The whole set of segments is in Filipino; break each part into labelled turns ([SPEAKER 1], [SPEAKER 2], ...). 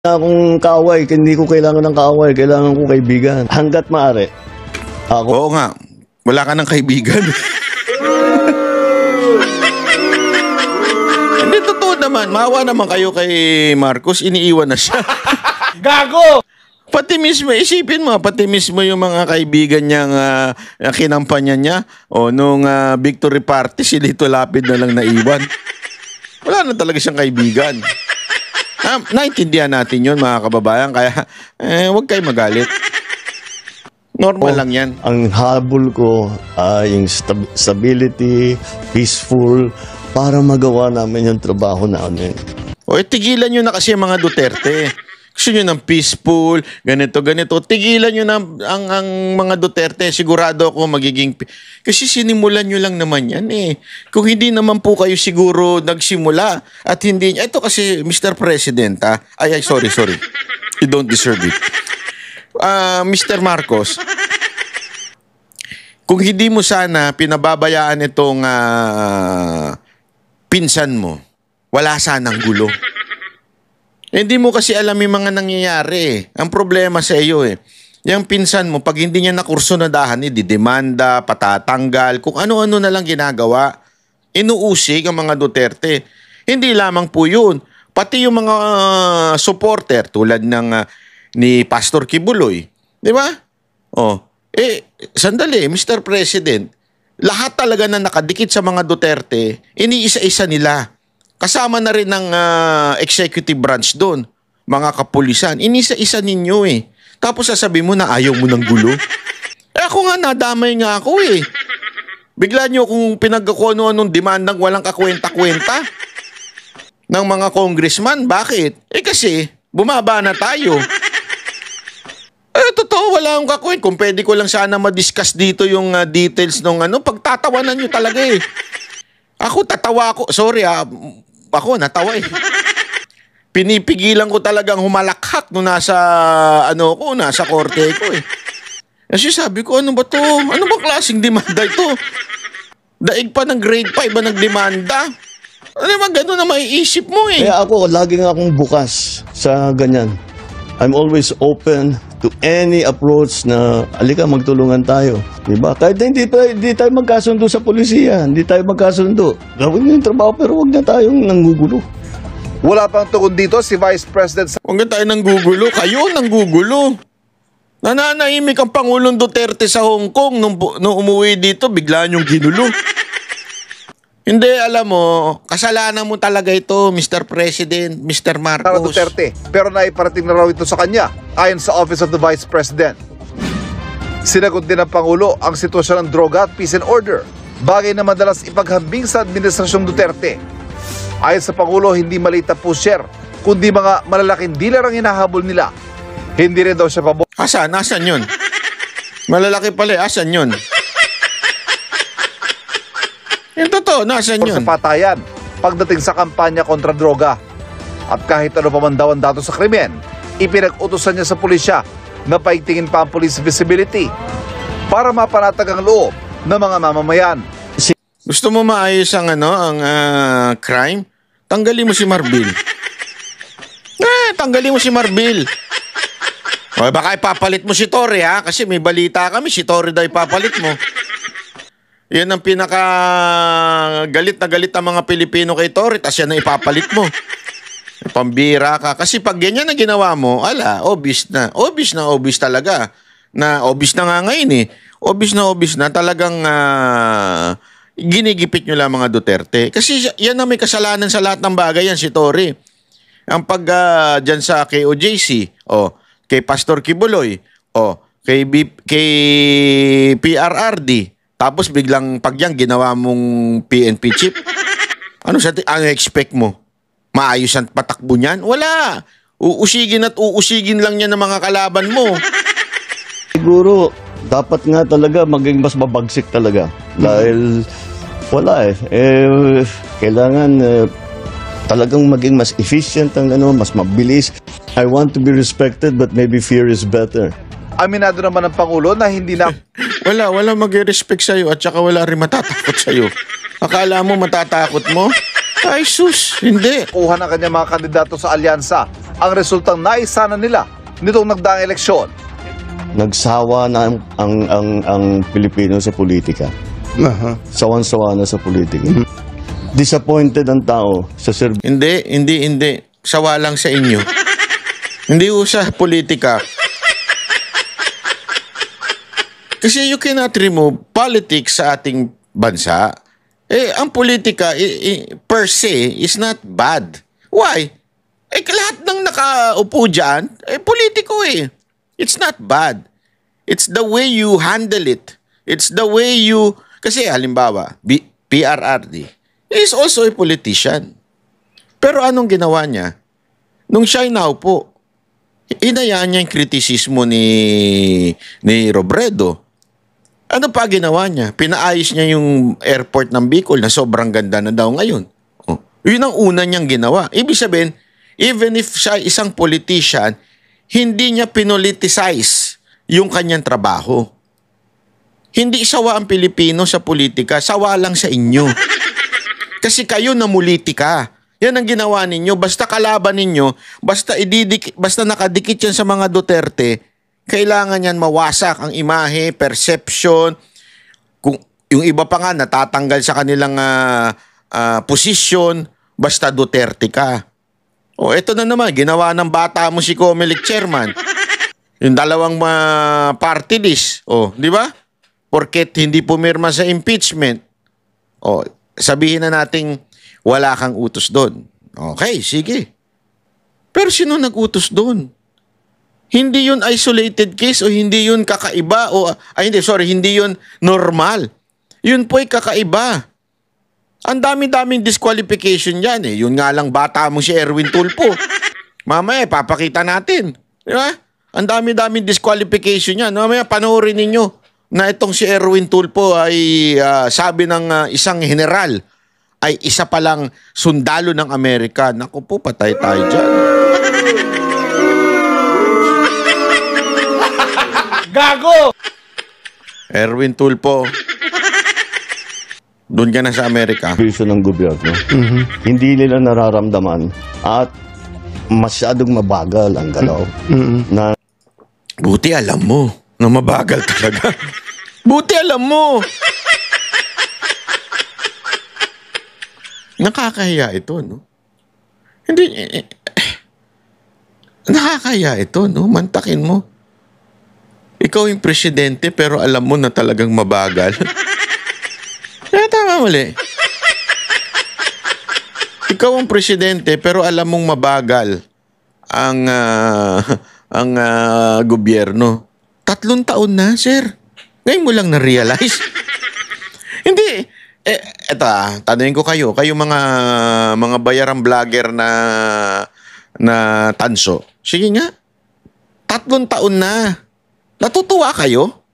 [SPEAKER 1] akong kaaway, hindi ko kailangan ng kaaway, kailangan ko kaibigan. Hanggat maaari. Ako.
[SPEAKER 2] Oo nga, wala ka ng kaibigan. Hindi, totoo naman. Maawa naman kayo kay Marcos, iniiwan na siya.
[SPEAKER 3] Gago!
[SPEAKER 2] Pati mismo, isipin mo, pati mismo yung mga kaibigan niyang kinampanya niya, o nung victory party, si Lito Lapid na lang naiwan. Wala na talaga siyang kaibigan. Naintindihan natin yun, mga kababayan, kaya huwag kayo magalit. Normal lang yan.
[SPEAKER 1] Ang habol ko ay yung stability, peaceful, para magawa namin yung trabaho namin.
[SPEAKER 2] O, tigilan nyo na kasi mga Duterte. Gusto nyo ng peaceful, ganito. Tigilan nyo na ang mga Duterte. Sigurado ako magiging... Kasi sinimulan nyo lang naman yan eh. Kung hindi naman po kayo siguro nagsimula at hindi... Ito kasi, Mr. President, sorry. You don't deserve it. Mr. Marcos, kung hindi mo sana pinababayaan itong pinsan mo, wala sanang gulo. Hindi mo kasi alam yung mga nangyayari. Ang problema sa iyo yung pinsan mo, pag hindi niya nakurso na dahan, didemanda, patatanggal, kung ano-ano na lang ginagawa, inuusig ang mga Duterte. Hindi lamang po yun. Pati yung mga supporter tulad ng ni Pastor Kibuloy. Di ba? Sandali, Mr. President, lahat talaga na nakadikit sa mga Duterte, iniisa-isa nila. Kasama na rin ng executive branch doon, mga kapulisan. Inisa-isa ninyo eh. Tapos sasabihin mo na ayaw mo ng gulo. Ako nga, nadamay nga ako eh. Bigla nyo kung pinagkakuno anong demandang walang kakwenta-kwenta ng mga congressman. Bakit? Kasi bumaba na tayo. Totoo, wala akong kakwenta. Kung pwede ko lang sana ma-discuss dito yung details ng pagtatawanan nyo talaga eh. Ako, tatawa ako. Sorry ako, natawa eh. Pinipigilan ko talagang humalakhak nung nasa korte ko eh. Kasi sabi ko, ano ba to? Ano ba klaseng demanda ito? Daig pa ng grade 5 ba nagdemanda? Ano ba gano'n na maiisip mo eh?
[SPEAKER 1] Kaya ako, laging akong bukas sa ganyan. I'm always open to any approach na alika magtulungan tayo, di ba? Kahit hindi tayo magkasundo sa polisiya, hindi tayo magkasundo. Gawin niyo yung trabaho pero wag na tayong nanggugulo.
[SPEAKER 3] Wala pang tugon dito si Vice President.
[SPEAKER 2] Huwag na tayo nanggugulo, kayo nanggugulo. Nananahimik ang Pangulong Duterte sa Hong Kong nung umuwi dito, bigla niyong ginulo. Hindi, alam mo, kasalanan mo talaga ito, Mr. President, Mr. Marcos.
[SPEAKER 3] Duterte, pero naiparating na raw ito sa kanya, ayon sa Office of the Vice President. Sinagot din ng Pangulo ang sitwasyon ng droga at peace and order, bagay na madalas ipaghambing sa Administrasyong Duterte. Ayon sa Pangulo, hindi maliit na pusher, kundi mga malalaking dealer ang hinahabol nila. Hindi rin daw siya pabor.
[SPEAKER 2] Asan yun? Malalaki pala, asan yun? Yung totoo, nasan yun?
[SPEAKER 3] Sa patayan, pagdating sa kampanya kontra droga. At kahit ano pa man daw ang dato sa krimen, ipinag-utusan niya sa pulisya na paigtingin pa ang police visibility para mapanatag ang loob ng mga mamamayan.
[SPEAKER 2] Gusto mo maayos ang crime? Tanggalin mo si Marbil. Tanggalin mo si Marbil. O baka ipapalit mo si Torre ha? Kasi may balita kami, si Torre daw ipapalit mo. Yan ang pinaka galit na galit ang mga Pilipino kay Torre, tas yan ang ipapalit mo. Pambira ka. Kasi pag ganyan na ginawa mo, obvious na. Obvious talaga. Obvious na nga ngayon eh. Obvious na talagang ginigipit nyo lang mga Duterte. Kasi yan na may kasalanan sa lahat ng bagay yan, si Torre. Ang dyan sa KOJC, kay Pastor Kibuloy, kay PRRD, tapos biglang pagyang ginawa mong PNP chief. Ano expect mo? Maayos ang patakbo niyan? Wala. Uusigin lang niya ng mga kalaban mo.
[SPEAKER 1] Siguro, dapat nga talaga maging mas mabagsik talaga. Dahil wala kailangan talagang maging mas efficient ang mas mabilis. I want to be respected but maybe fear is better.
[SPEAKER 3] Aminado naman ng Pangulo na hindi na...
[SPEAKER 2] Wala mag-respect sa'yo at saka wala rin matatakot sa'yo. Akala mo matatakot mo? Ay sus, hindi.
[SPEAKER 3] Kuha ng kanyang mga kandidato sa alyansa ang resultang naisana nila nitong nagdaang eleksyon.
[SPEAKER 1] Nagsawa na ang Pilipino sa politika. Sawan-sawa na sa politika. Disappointed ang tao sa service.
[SPEAKER 2] Hindi. Sawa lang sa inyo. Hindi ho sa politika. Kasi you cannot remove politics sa ating bansa. Ang politika per se is not bad. Why? Lahat ng nakaupo dyan, politiko eh. It's not bad. It's the way you handle it. It's the way you... Kasi halimbawa, PRRD is also a politician. Pero anong ginawa niya? Nung siya'y naupo, inayaan niya yung kritisismo ni Robredo. Ano pa ginawa niya? Pinaayos niya yung airport ng Bicol na sobrang ganda na daw ngayon. Yun ang una niyang ginawa. Ibig sabihin, even if siya isang politician, hindi niya pinoliticize yung kanyang trabaho. Hindi sawa ang Pilipino sa politika, sawa lang sa inyo. Kasi kayo namulitika. Yan ang ginawa ninyo. Basta kalaban ninyo, basta nakadikit yan sa mga Duterte, kailangan yan mawasak ang imahe, perception. Kung yung iba pa nga natatanggal sa kanilang posisyon, basta Duterte ka. Ito na naman, ginawa ng bata mo si Comelec chairman. Yung dalawang party list. Di ba? Porket hindi pumirma sa impeachment. Sabihin na nating wala kang utos doon. Okay, sige. Pero sino nag-utos doon? Hindi yun isolated case o hindi yun kakaiba hindi yun normal. Yun po'y kakaiba. Ang dami-daming disqualification yan eh. Yun nga lang bata mo si Erwin Tulfo. Mamaya, papakita natin. Di ba? Ang dami-daming disqualification yan. Mamaya, panoorin ninyo na itong si Erwin Tulfo ay sabi ng isang general ay isa palang sundalo ng Amerika. Naku po, patay tayo dyan.
[SPEAKER 3] Gago!
[SPEAKER 2] Erwin Tulfo. Doon ka na sa Amerika.
[SPEAKER 1] Piso ng gobyerno. Hindi nila nararamdaman at masyadong mabagal ang galaw. Na
[SPEAKER 2] Buti alam mo na mabagal talaga. Buti alam mo. Nakakahiya ito, no? Hindi, nakakahiya ito, no? Mantakin mo. Ikaw yung presidente pero alam mo na talagang mabagal. Kaya tama mali. Ikaw ang presidente pero alam mong mabagal ang gobyerno. 3 taon na, sir. Ngayon mo lang na-realize. Hindi. Eto tanungin ko kayo mga bayarang vlogger na tanso. Sige nga. 3 taon na. Natutuwa kayo?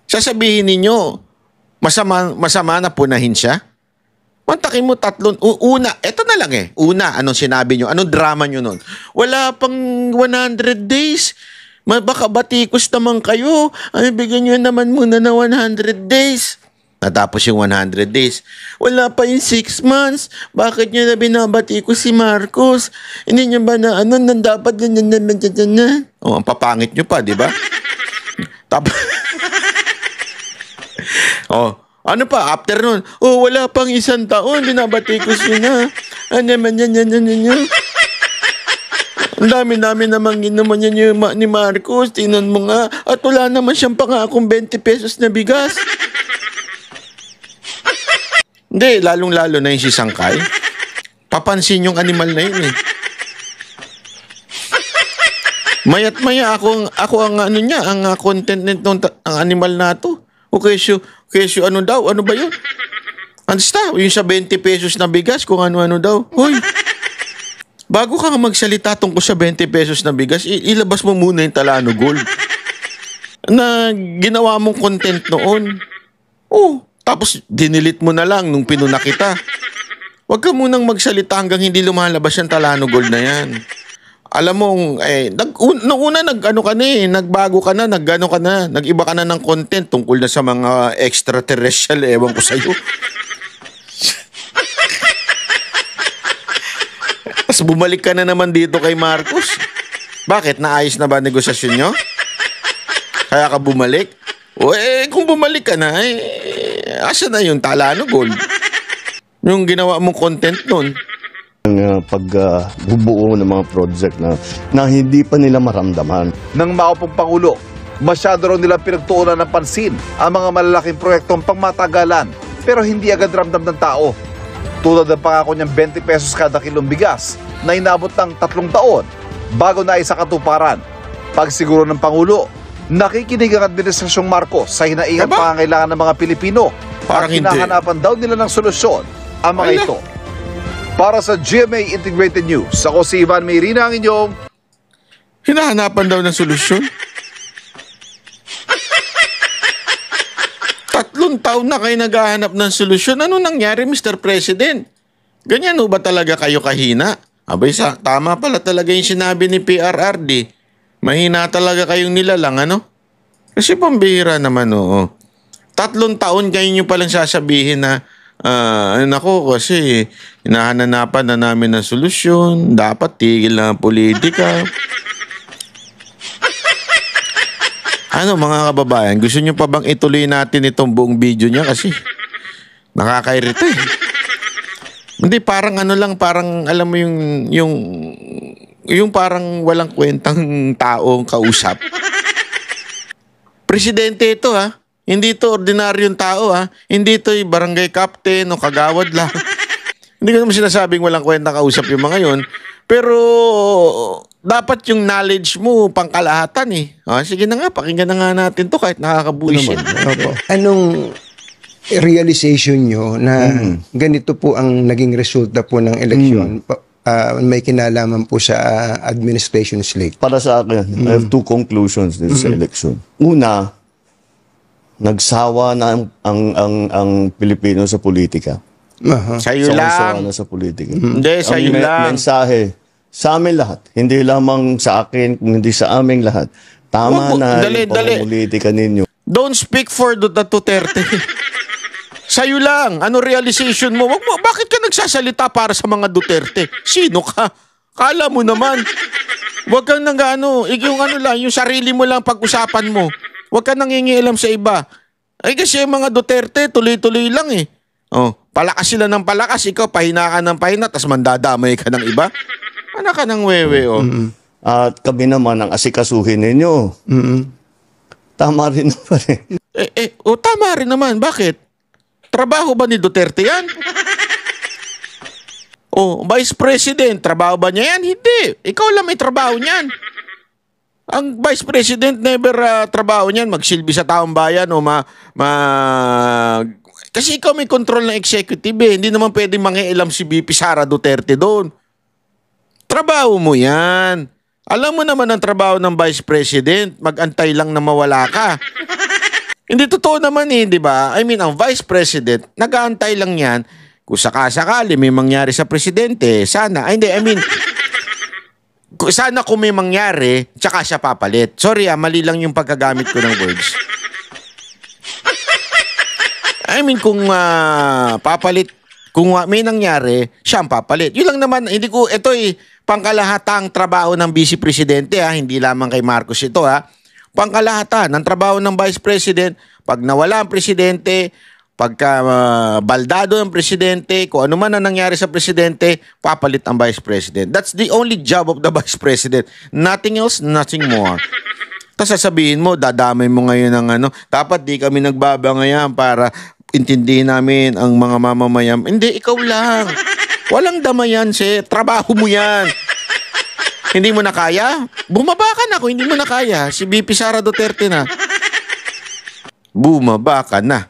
[SPEAKER 2] Sasabihin ninyo, masama na punahin siya? Mantakin mo 3. Una, eto na lang eh. Una, anong sinabi nyo? Anong drama nyo nun? Wala pang 100 days. Baka batikos naman kayo. Ay, bigyan nyo naman muna na 100 days. Natapos yung 100 days. Wala pa yung 6 months. Bakit nyo na binabatikos si Marcos? Hindi nyo ba na dapat na? Ang papangit nyo pa, di ba? Ano pa? After nun, wala pang 1 taon, binabatikos nyo na. Ang dami-dami namang ginaman niya ni Marcos. Tingnan mo nga. At wala naman siyang pangakong 20 pesos na bigas. Hindi, lalong-lalo na yung si Sangkay. Papansin yung animal na yun eh. Maya't maya ako ang content nitong ang animal na to. O kesyo ano ba yun? Ansta, yung sa 20 pesos na bigas kung ano-ano daw. Hoy, bago ka magsalita tungkol sa 20 pesos na bigas, ilabas mo muna yung Talano Gold na ginawa mong content noon. Tapos dinilit mo na lang nung pinuna kita. Huwag ka munang magsalita hanggang hindi lumalabas yung Talano Gold na yan. Alam mo, nagbago ka na, nag-iba ka na ng content tungkol na sa mga extraterrestrial, ewan ko sa'yo. Tapos bumalik ka na naman dito kay Marcos. Bakit? Naayos na ba negosasyon nyo? Kaya ka bumalik? O kung bumalik ka na, asa na yung Talano Gold? Yung ginawa mong content nun.
[SPEAKER 1] Pagbubuo ng mga project na hindi pa nila maramdaman.
[SPEAKER 3] Nang maupong Pangulo, masyado raw nilang pinagtuunan ng pansin ang mga malalaking proyektong pangmatagalan pero hindi agad ramdam ng tao. Tulad ng pangako niyang 20 pesos kada kilong bigas na inabot ng 3 taon bago na isa katuparan. Pagsiguro ng Pangulo, nakikinig ang Administrasyong Marcos sa hinaingang pangangailangan ng mga Pilipino
[SPEAKER 2] Parang
[SPEAKER 3] at hinahanapan daw nila ng solusyon ang mga ito. Para sa GMA Integrated News, ako si Ivan Mayrina, ang inyong
[SPEAKER 2] Hinahanapan daw ng solusyon? 3 taon na kayo naghahanap ng solusyon. Ano nangyari, Mr. President? Ganyan ho ba talaga kayo kahina? Abay, tama pala talaga yung sinabi ni PRRD. Mahina talaga kayong nilalang, ano? Kasi pambihira naman, oo. 3 taon kayo nyo palang sasabihin na, nako, kasi hinahananapan na namin ng solusyon. Dapat tigil na ang politika. Ano mga kababayan, gusto nyo pa bang ituloy natin itong buong video niya kasi nakakairita eh. Hindi, parang ano lang, parang alam mo yung parang walang kwentang taong kausap. Presidente ito ha, hindi ito ordinaryong tao ha, hindi ito yung barangay captain o kagawad lang. Hindi ko naman sinasabing walang kwentang kausap yung mga yun, pero dapat yung knowledge mo pangkalahatan eh. Sige na nga, pakinggan na nga natin to kahit nakakabuisit.
[SPEAKER 4] Anong realization nyo na ganito po ang naging resulta po ng eleksyon? May kinalaman po sa administration slate?
[SPEAKER 1] Para sa akin, I have 2 conclusions dito sa election. Una, nagsawa na ang Pilipino sa politika.
[SPEAKER 2] Sa'yo
[SPEAKER 1] Sawa
[SPEAKER 2] lang.
[SPEAKER 1] na sa politika.
[SPEAKER 2] Hindi, sa'yo
[SPEAKER 1] Ang
[SPEAKER 2] lang.
[SPEAKER 1] mensahe, sa amin lahat. Hindi lamang sa akin, hindi sa aming lahat. Tama
[SPEAKER 2] Wag mo-
[SPEAKER 1] na
[SPEAKER 2] dali,
[SPEAKER 1] yung
[SPEAKER 2] dali.
[SPEAKER 1] pamumulitika ninyo.
[SPEAKER 2] Don't speak for the Duterte. Sa'yo lang. Ano realization mo? Bakit ka nagsasalita para sa mga Duterte? Sino ka? Kala mo naman. Huwag kang yung sarili mo lang pag-usapan mo. Huwag kang nangingialam sa iba. Ay kasi yung mga Duterte, tuloy-tuloy lang eh. Palakas sila ng palakas, ikaw pahina ka ng pahina, tas mandadamay ka ng iba. Anak ka ng wewe,
[SPEAKER 1] At kami naman ang asikasuhin ninyo. Tama rin naman eh.
[SPEAKER 2] Tama rin naman. Bakit? Trabaho ba ni Duterte yan? Vice President, trabaho ba niya yan? Hindi. Ikaw lang may trabaho niyan. Ang Vice President never trabaho niyan magsilbi sa taong bayan o kasi ikaw may control ng executive eh. Hindi naman pwedeng mangialam si VP Sara Duterte doon. Trabaho mo yan. Alam mo naman ang trabaho ng Vice President, mag-antay lang na mawala ka. Hindi totoo naman eh, di ba? I mean, ang Vice President, nag-aantay lang yan. Kung sakasakali may mangyari sa Presidente, sana. Sana kung may mangyari, tsaka siya papalit. Sorry mali lang yung pagkagamit ko ng words. I mean, kung papalit, kung may nangyari, siya ang papalit. Yun lang naman, ito pangkalahatang trabaho ng Vice Presidente hindi lamang kay Marcos ito Pangkalahatan ng trabaho ng Vice President, pag nawala ang Presidente, pagka baldado ang Presidente, kung ano man ang nangyari sa Presidente, papalit ang Vice President. That's the only job of the Vice President. Nothing else, nothing more. Tapos sasabihin mo, dadamay mo ngayon ng dapat di kami nagbabangayan para intindihin namin ang mga mamamayan. Hindi, ikaw lang. Walang damayan, trabaho mo yan. Hindi mo na kaya? Bumaba ka na kung hindi mo na kaya. Si VP Sara Duterte na. Bumaba ka na.